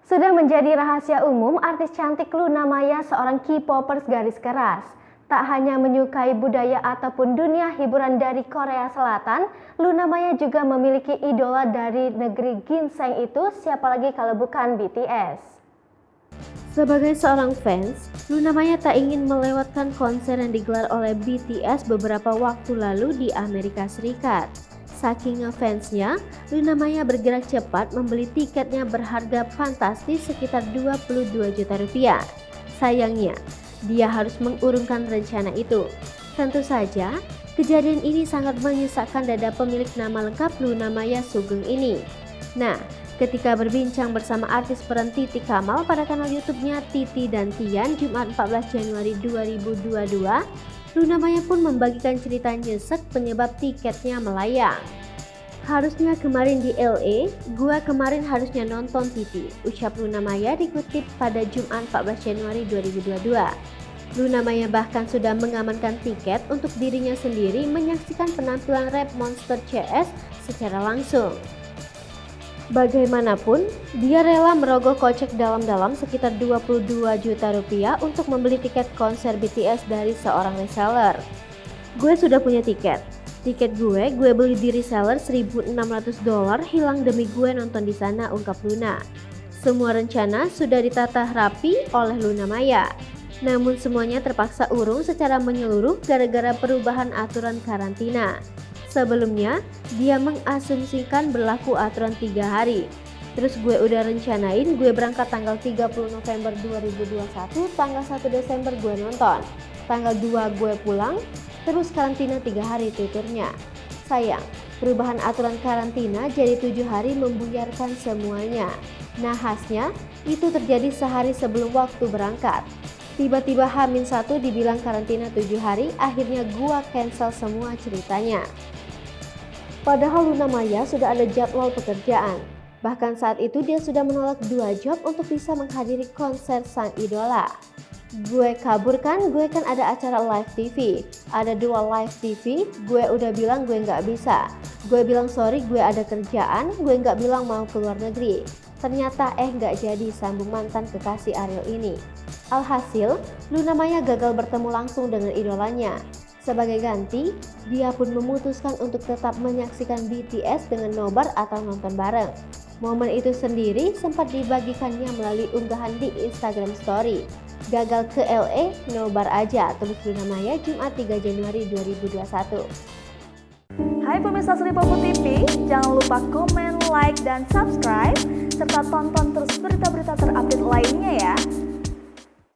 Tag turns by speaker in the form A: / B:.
A: Sudah menjadi rahasia umum, artis cantik Luna Maya seorang K-popers garis keras. Tak hanya menyukai budaya ataupun dunia hiburan dari Korea Selatan, Luna Maya juga memiliki idola dari negeri ginseng itu, siapa lagi kalau bukan BTS. Sebagai seorang fans, Luna Maya tak ingin melewatkan konser yang digelar oleh BTS beberapa waktu lalu di Amerika Serikat. Saking ngefansnya, Luna Maya bergerak cepat membeli tiketnya berharga fantastis sekitar 22 juta rupiah. Sayangnya, dia harus mengurungkan rencana itu. Tentu saja, kejadian ini sangat menyesakkan dada pemilik nama lengkap Luna Maya Sugeng ini. Nah, ketika berbincang bersama artis peran Titi Kamal pada kanal YouTube-nya Titi dan Tian Jumat 14 Januari 2022, Luna Maya pun membagikan cerita nyesek penyebab tiketnya melayang. Harusnya kemarin di LA, gua kemarin harusnya nonton Titi, ucap Luna Maya dikutip pada Jumat 14 Januari 2022. Luna Maya bahkan sudah mengamankan tiket untuk dirinya sendiri menyaksikan penampilan rap Monster CS secara langsung. Bagaimanapun, dia rela merogoh kocek dalam-dalam sekitar 22 juta rupiah untuk membeli tiket konser BTS dari seorang reseller. Gue sudah punya tiket. Tiket gue beli di reseller $1.600 hilang demi gue nonton di sana, ungkap Luna. Semua rencana sudah ditata rapi oleh Luna Maya. Namun semuanya terpaksa urung secara menyeluruh gara-gara perubahan aturan karantina. Sebelumnya, dia mengasumsikan berlaku aturan 3 hari. Terus gue udah rencanain gue berangkat tanggal 30 November 2021, tanggal 1 Desember gue nonton. Tanggal 2 gue pulang, terus karantina 3 hari tuturnya. Sayang, perubahan aturan karantina jadi 7 hari membuyarkan semuanya. Nahasnya, itu terjadi sehari sebelum waktu berangkat. Tiba-tiba H-1 dibilang karantina 7 hari, akhirnya gua cancel semua ceritanya. Padahal Luna Maya sudah ada jadwal pekerjaan. Bahkan saat itu dia sudah menolak 2 job untuk bisa menghadiri konser sang idola. Gue kabur kan, gue kan ada acara live TV. Ada 2 live TV, gue udah bilang gue nggak bisa. Gue bilang sorry gue ada kerjaan, gue nggak bilang mau keluar negeri. Ternyata nggak jadi, sambung mantan kekasih Ariel ini. Alhasil, Luna Maya gagal bertemu langsung dengan idolanya. Sebagai ganti, dia pun memutuskan untuk tetap menyaksikan BTS dengan nobar atau nonton bareng. Momen itu sendiri sempat dibagikannya melalui unggahan di Instagram Story. Gagal ke LA, nobar aja, tulis Luna Maya Jumat 3 Januari 2021.
B: Hai pemirsa Sri Popo TV, jangan lupa komen, like, dan subscribe, serta tonton terus berita-berita terupdate lainnya ya.